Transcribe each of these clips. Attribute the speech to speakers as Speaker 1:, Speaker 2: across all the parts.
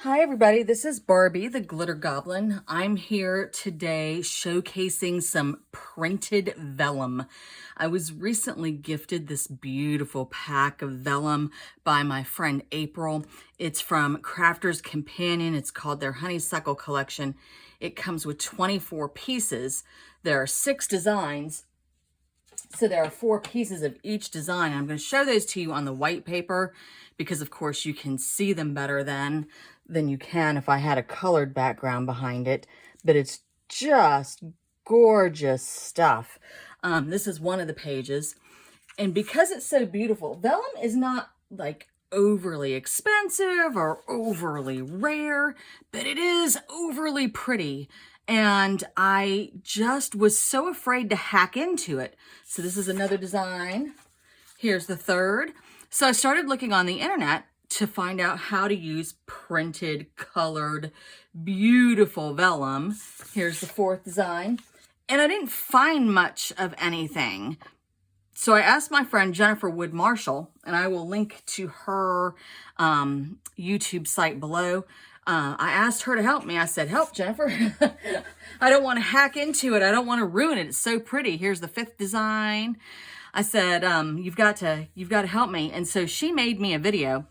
Speaker 1: Hi everybody, this is Barbie, the Glitter Goblin. I'm here today showcasing some printed vellum. I was recently gifted this beautiful pack of vellum by my friend April. It's from Crafter's Companion. It's called their Honeysuckle Collection. It comes with 24 pieces. There are 6 designs. So there are 4 pieces of each design. I'm going to show those to you on the white paper because of course you can see them better than you can if I had a colored background behind it. But it's just gorgeous stuff. This is one of the pages. And because it's so beautiful, vellum is not like overly expensive or overly rare, but it is overly pretty. And I just was so afraid to hack into it. So this is another design. Here's the third. So I started looking on the internet to find out how to use printed, colored, beautiful vellum. Here's the 4th design. And I didn't find much of anything. So I asked my friend Jennifer Wood Marshall, and I will link to her YouTube site below. I asked her to help me. I said, help, Jennifer. I don't want to hack into it. I don't want to ruin it. It's so pretty. Here's the 5th design. I said, you've got to help me. And so she made me a video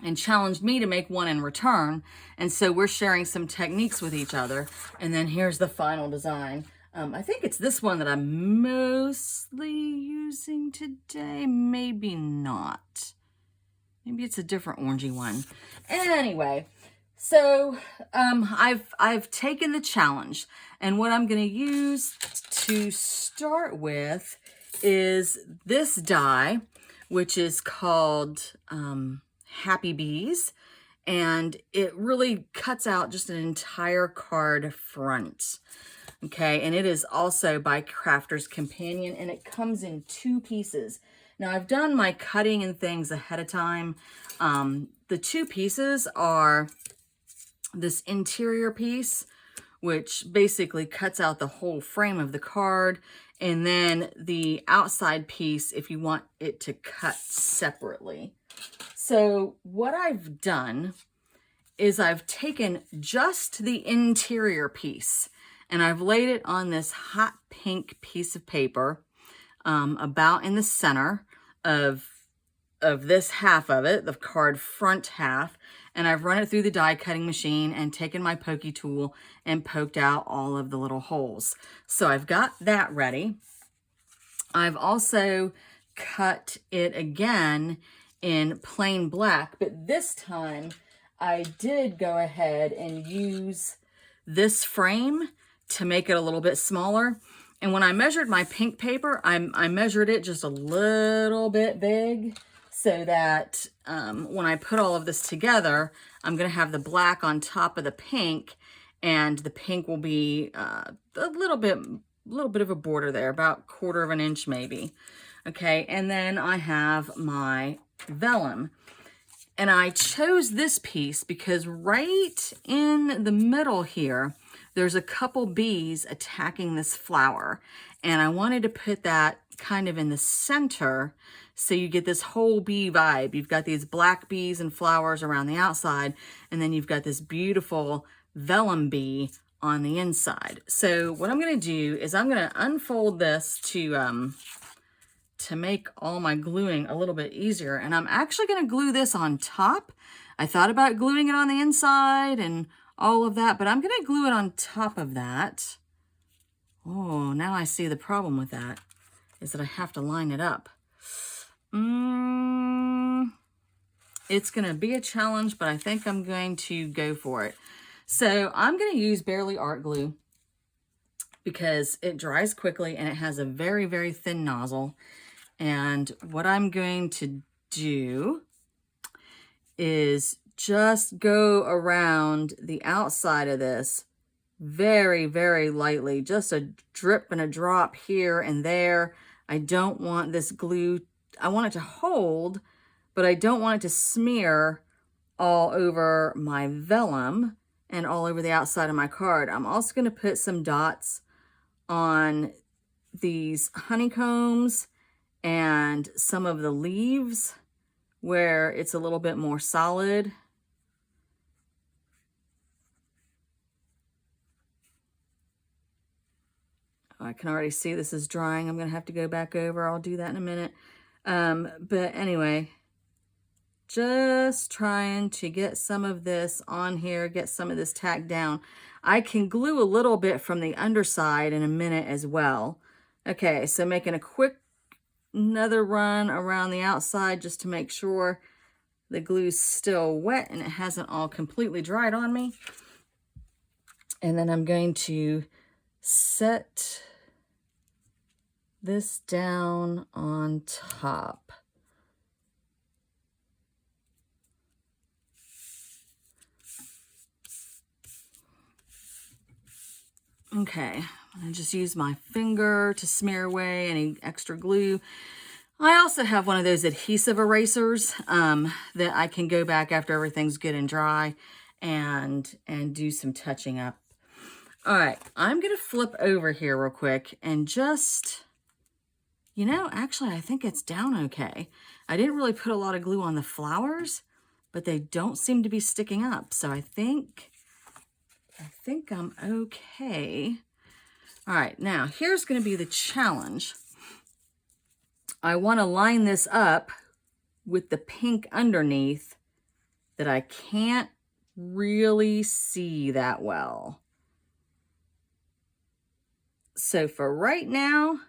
Speaker 1: and challenged me to make one in return. And so we're sharing some techniques with each other. And then here's the final design. I think it's this one that I'm mostly using today. Maybe not. Maybe it's a different orangey one. Anyway, so I've taken the challenge, and what I'm going to use to start with is this die, which is called Happy Bees, and it really cuts out just an entire card front. Okay, and it is also by Crafter's Companion, and it comes in 2 pieces. Now, I've done my cutting and things ahead of time. The 2 pieces are this interior piece, which basically cuts out the whole frame of the card, and then the outside piece if you want it to cut separately. So what I've done is I've taken just the interior piece, and I've laid it on this hot pink piece of paper, about in the center of this half of it, the card front half, and I've run it through the die cutting machine and taken my pokey tool and poked out all of the little holes. So I've got that ready. I've also cut it again in plain black, but this time I did go ahead and use this frame to make it a little bit smaller. And when I measured my pink paper, I measured it just a little bit big so that when I put all of this together, I'm going to have the black on top of the pink, and the pink will be a little bit of a border there, about 1/4 of an inch maybe. Okay, and then I have my vellum. And I chose this piece because right in the middle here, there's a couple bees attacking this flower. And I wanted to put that kind of in the center so you get this whole bee vibe. You've got these black bees and flowers around the outside, and then you've got this beautiful vellum bee on the inside. So what I'm going to do is I'm going to unfold this to make all my gluing a little bit easier. And I'm actually going to glue this on top. I thought about gluing it on the inside and all of that, but I'm going to glue it on top of that. Oh, now I see the problem with that is that I have to line it up. It's going to be a challenge, but I think I'm going to go for it. So I'm going to use Barely Art Glue because it dries quickly and it has a very, very thin nozzle. And what I'm going to do is just go around the outside of this very, very lightly, just a drip and a drop here and there. I don't want this glue, I want it to hold, but I don't want it to smear all over my vellum and all over the outside of my card. I'm also going to put some dots on these honeycombs and some of the leaves where it's a little bit more solid. I can already see this is drying. I'm going to have to go back over. I'll do that in a minute. But anyway, just trying to get some of this on here, get some of this tacked down. I can glue a little bit from the underside in a minute as well. Okay, so making a quick another run around the outside just to make sure the glue's still wet and it hasn't all completely dried on me. And then I'm going to set this down on top. Okay, I just use my finger to smear away any extra glue. I also have one of those adhesive erasers that I can go back after everything's good and dry and do some touching up. All right, I'm gonna flip over here real quick and just, you know, actually I think it's down okay. I didn't really put a lot of glue on the flowers, but they don't seem to be sticking up. So I think I'm okay. All right, now here's gonna be the challenge. I wanna line this up with the pink underneath that I can't really see that well. So for right now,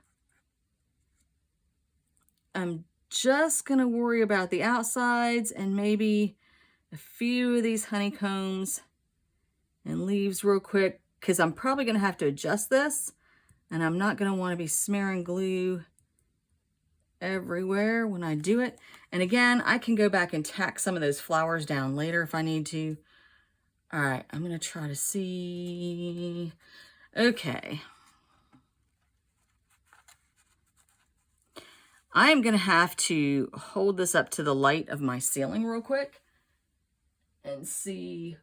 Speaker 1: I'm just gonna worry about the outsides and maybe a few of these honeycombs and leaves real quick, because I'm probably gonna have to adjust this and I'm not gonna wanna be smearing glue everywhere when I do it. And again, I can go back and tack some of those flowers down later if I need to. All right, I'm gonna try to see. Okay. I'm gonna have to hold this up to the light of my ceiling real quick and see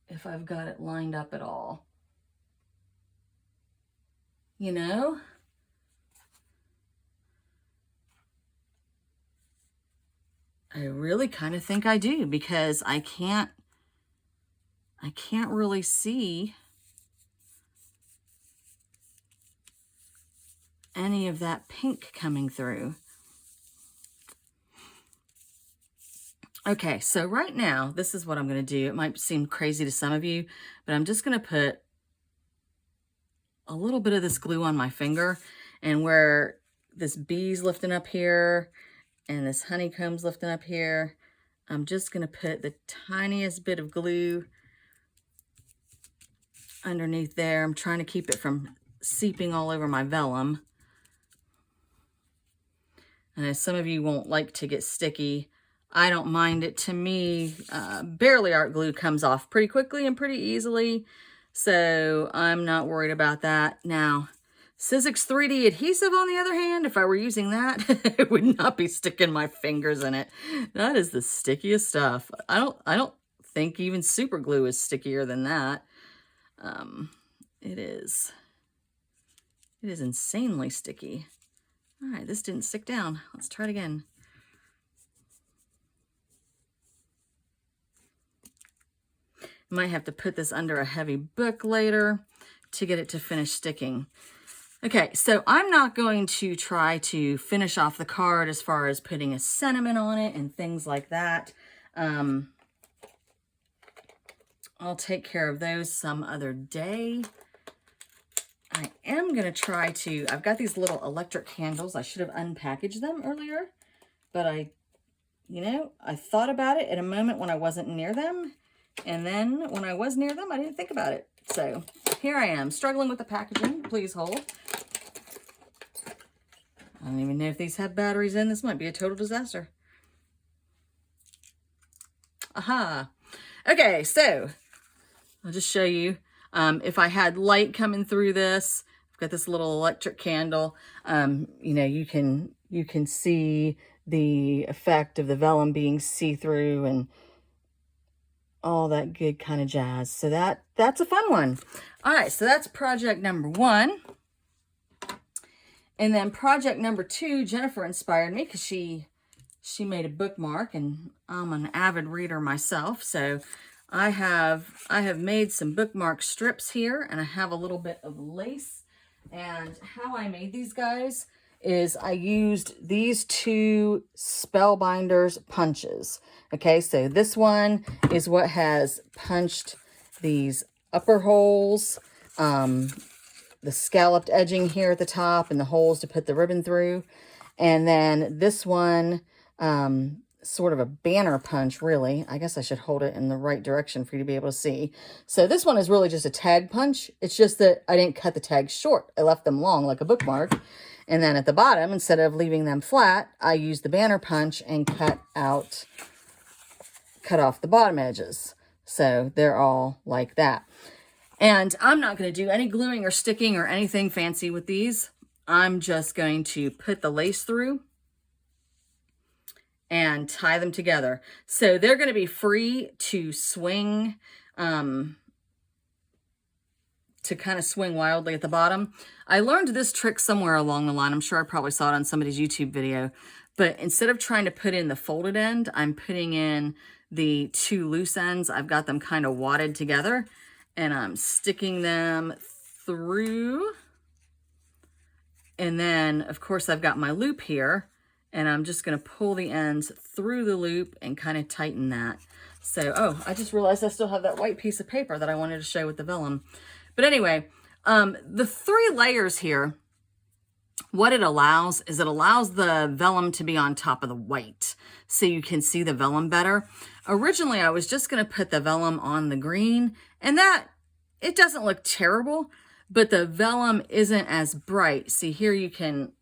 Speaker 1: if I've got it lined up at all. You know? I really kind of think I do, because I can't really see any of that pink coming through. Okay, so right now, this is what I'm going to do. It might seem crazy to some of you, but I'm just going to put a little bit of this glue on my finger, and where this bee's lifting up here and this honeycomb's lifting up here, I'm just going to put the tiniest bit of glue underneath there. I'm trying to keep it from seeping all over my vellum. And some of you won't like to get sticky. I don't mind it. To me, Barely Art glue comes off pretty quickly and pretty easily, so I'm not worried about that. Now, Sizzix 3D adhesive, on the other hand, if I were using that, it would not be sticking my fingers in it. That is the stickiest stuff. I don't think even super glue is stickier than that. It is insanely sticky. All right, this didn't stick down. Let's try it again. Might have to put this under a heavy book later to get it to finish sticking. Okay, so I'm not going to try to finish off the card as far as putting a sentiment on it and things like that. I'll take care of those some other day. I am going to try to, I've got these little electric candles. I should have unpackaged them earlier, but I thought about it at a moment when I wasn't near them. And then when I was near them, I didn't think about it. So here I am, struggling with the packaging. Please hold. I don't even know if these have batteries in. This might be a total disaster. Aha. Okay, so I'll just show you. If I had light coming through this, I've got this little electric candle. You can see the effect of the vellum being see-through and all that good kind of jazz. So that's a fun one. All right, so that's project number 1. And then project number 2, Jennifer inspired me because she made a bookmark, and I'm an avid reader myself. So I have made some bookmark strips here, and I have a little bit of lace. And how I made these guys is I used these two Spellbinders punches. Okay, so this one is what has punched these upper holes, the scalloped edging here at the top, and the holes to put the ribbon through. And then this one, sort of a banner punch, really. I guess I should hold it in the right direction for you to be able to see. So this one is really just a tag punch. It's just that I didn't cut the tags short. I left them long like a bookmark. And then at the bottom, instead of leaving them flat, I used the banner punch and cut off the bottom edges. So they're all like that. And I'm not going to do any gluing or sticking or anything fancy with these. I'm just going to put the lace through and tie them together. So they're going to be free to swing, to kind of swing wildly at the bottom. I learned this trick somewhere along the line. I'm sure I probably saw it on somebody's YouTube video. But instead of trying to put in the folded end, I'm putting in the two loose ends. I've got them kind of wadded together, and I'm sticking them through. And then, of course, I've got my loop here, and I'm just going to pull the ends through the loop and kind of tighten that. So, oh, I just realized I still have that white piece of paper that I wanted to show with the vellum. But anyway, the 3 layers here, what it allows is it allows the vellum to be on top of the white so you can see the vellum better. Originally, I was just going to put the vellum on the green, and that, it doesn't look terrible, but the vellum isn't as bright. See, here you can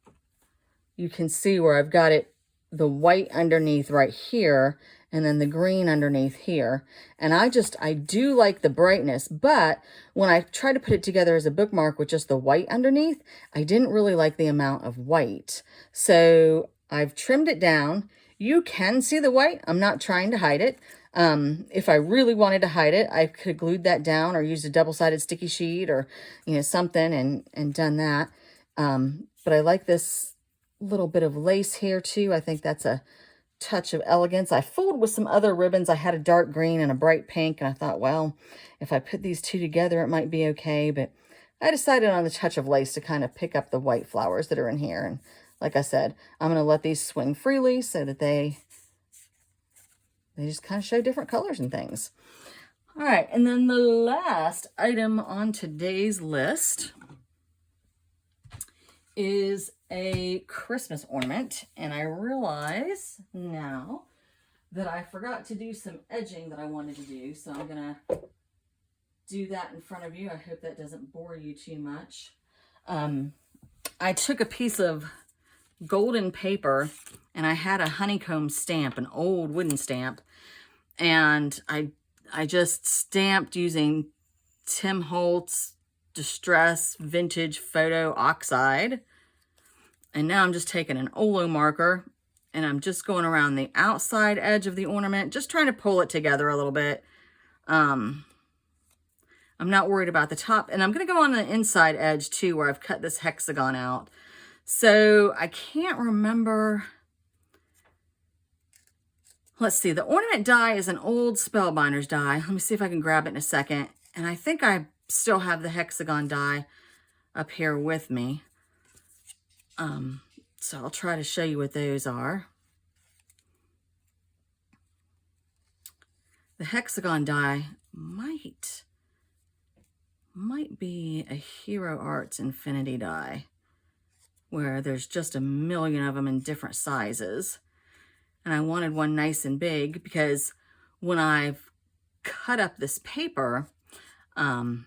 Speaker 1: see where I've got it, the white underneath right here, and then the green underneath here. And I do like the brightness, but when I tried to put it together as a bookmark with just the white underneath, I didn't really like the amount of white. So I've trimmed it down. You can see the white. I'm not trying to hide it. If I really wanted to hide it, I could have glued that down or used a double-sided sticky sheet or, something and done that. But I like this little bit of lace here too. I think that's a touch of elegance. I fooled with some other ribbons. I had a dark green and a bright pink, and I thought, well, if I put these two together, it might be okay. But I decided on the touch of lace to kind of pick up the white flowers that are in here. And like I said, I'm going to let these swing freely so that they just kind of show different colors and things. All right, and then the last item on today's list is a Christmas ornament, and I realize now that I forgot to do some edging that I wanted to do, so I'm gonna do that in front of you. I hope that doesn't bore you too much. I took a piece of golden paper, and I had a honeycomb stamp, an old wooden stamp, and I just stamped using Tim Holtz Distress Vintage Photo Oxide. And now I'm just taking an Olo marker, and I'm just going around the outside edge of the ornament, just trying to pull it together a little bit. I'm not worried about the top, and I'm going to go on the inside edge too, where I've cut this hexagon out. So I can't remember. Let's see, the ornament die is an old Spellbinders die. Let me see if I can grab it in a second. And I think I still have the hexagon die up here with me. So I'll try to show you what those are. The hexagon die might be a Hero Arts Infinity die, where there's just a million of them in different sizes. And I wanted one nice and big because when I've cut up this paper, I've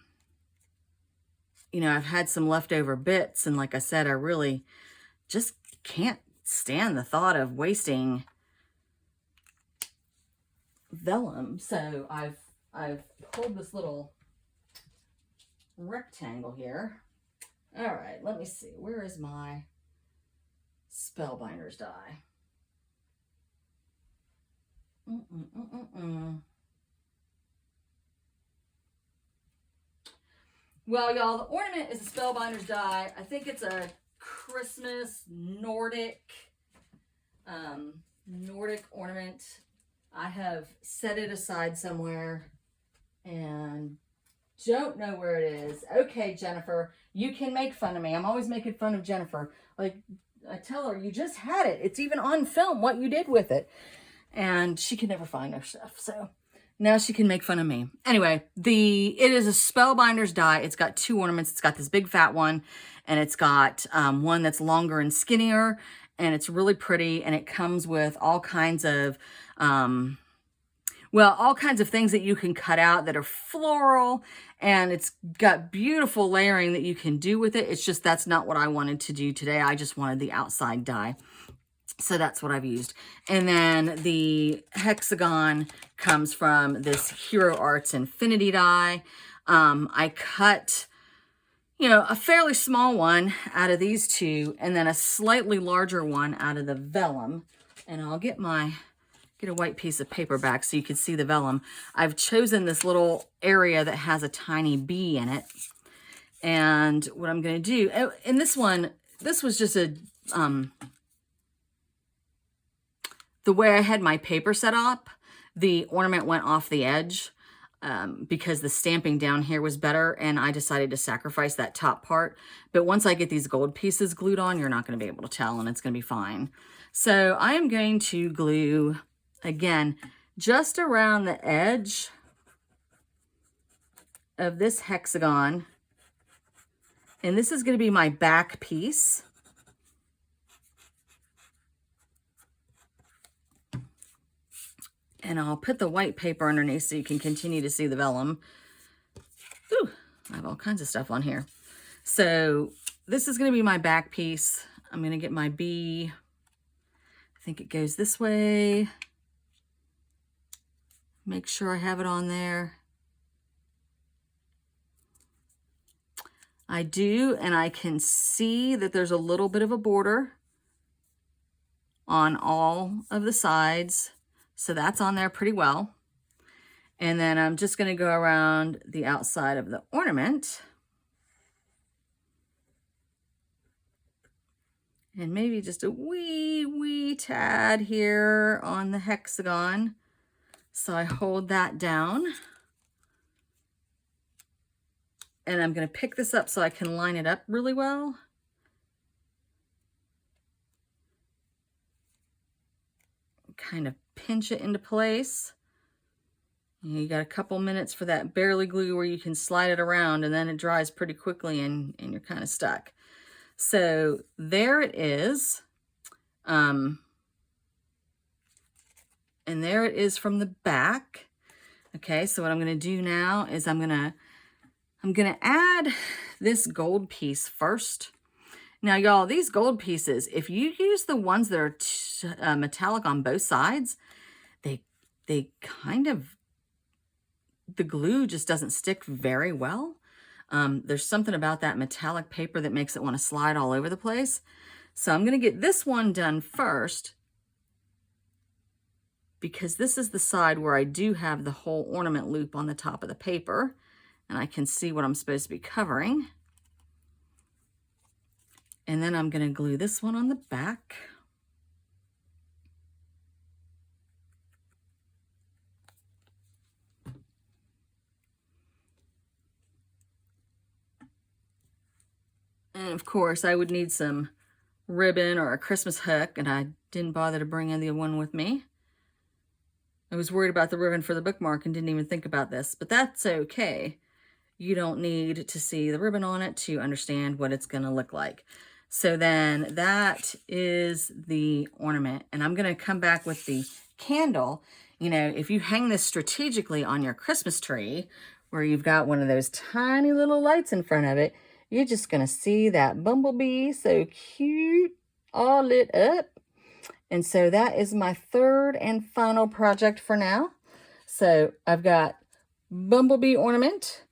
Speaker 1: had some leftover bits, and like I said, I really just can't stand the thought of wasting vellum. So I've pulled this little rectangle here. All right, let me see. Where is my Spellbinders die? Well, y'all, the ornament is a Spellbinders die. I think it's a Christmas Nordic ornament. I have set it aside somewhere. and don't know where it is. Okay, Jennifer, you can make fun of me. I'm always making fun of Jennifer. Like, I tell her, you just had it. It's even on film what you did with it. And she can never find her stuff. So now she can make fun of me. Anyway, it is a Spellbinders die. It's got 2 ornaments. It's got this big fat one, and it's got one that's longer and skinnier, and it's really pretty, and it comes with all kinds of all kinds of things that you can cut out that are floral, and it's got beautiful layering that you can do with it. It's just that's not what I wanted to do today. I just wanted the outside die. So that's what I've used. And then the hexagon comes from this Hero Arts Infinity die. I cut, a fairly small one out of these 2, and then a slightly larger one out of the Vellum. And I'll get a white piece of paper back so you can see the Vellum. I've chosen this little area that has a tiny bee in it. And what I'm going to do, in this one, this was just the way I had my paper set up, the ornament went off the edge because the stamping down here was better, and I decided to sacrifice that top part. But once I get these gold pieces glued on, you're not going to be able to tell, and it's going to be fine. So I am going to glue, again, just around the edge of this hexagon. And this is going to be my back piece. And I'll put the white paper underneath so you can continue to see the vellum. Ooh, I have all kinds of stuff on here. So this is going to be my back piece. I'm going to get my bee. I think it goes this way. Make sure I have it on there. I do, and I can see that there's a little bit of a border on all of the sides. So that's on there pretty well. And then I'm just going to go around the outside of the ornament. And maybe just a wee tad here on the hexagon. So I hold that down. And I'm going to pick this up so I can line it up really well. Kind of pinch it into place. You got a couple minutes for that barely glue where you can slide it around, and then it dries pretty quickly and you're kind of stuck. So there it is. And there it is from the back. Okay, so what I'm going to do now is I'm going to add this gold piece first. Now, y'all, these gold pieces, if you use the ones that are metallic on both sides, they kind of, the glue just doesn't stick very well. There's something about that metallic paper that makes it want to slide all over the place. So I'm going to get this one done first, because this is the side where I do have the whole ornament loop on the top of the paper, and I can see what I'm supposed to be covering. And then I'm going to glue this one on the back. And of course, I would need some ribbon or a Christmas hook, and I didn't bother to bring any one with me. I was worried about the ribbon for the bookmark and didn't even think about this, but that's okay. You don't need to see the ribbon on it to understand what it's going to look like. So then that is the ornament, and I'm going to come back with the candle. You know, if you hang this strategically on your Christmas tree, where you've got one of those tiny little lights in front of it, you're just going to see that bumblebee, so cute, all lit up. And so that is my third and final project for now. So I've got bumblebee ornament.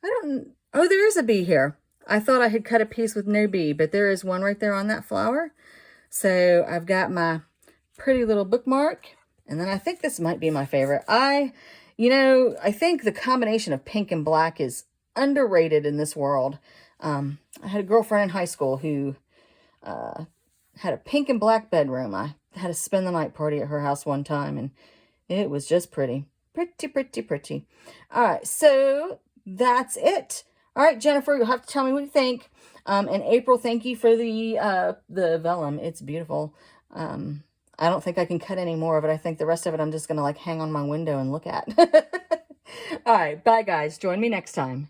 Speaker 1: Oh, there is a bee here. I thought I had cut a piece with no bee, but there is one right there on that flower. So I've got my pretty little bookmark. And then I think this might be my favorite. I think the combination of pink and black is underrated in this world. I had a girlfriend in high school who had a pink and black bedroom. I had a spend the night party at her house one time, and it was just pretty. Pretty, pretty, pretty. All right, so that's it. All right, Jennifer, you'll have to tell me what you think. And April, thank you for the vellum. It's beautiful. I don't think I can cut any more of it. I think the rest of it I'm just gonna like hang on my window and look at. All right, bye guys. Join me next time.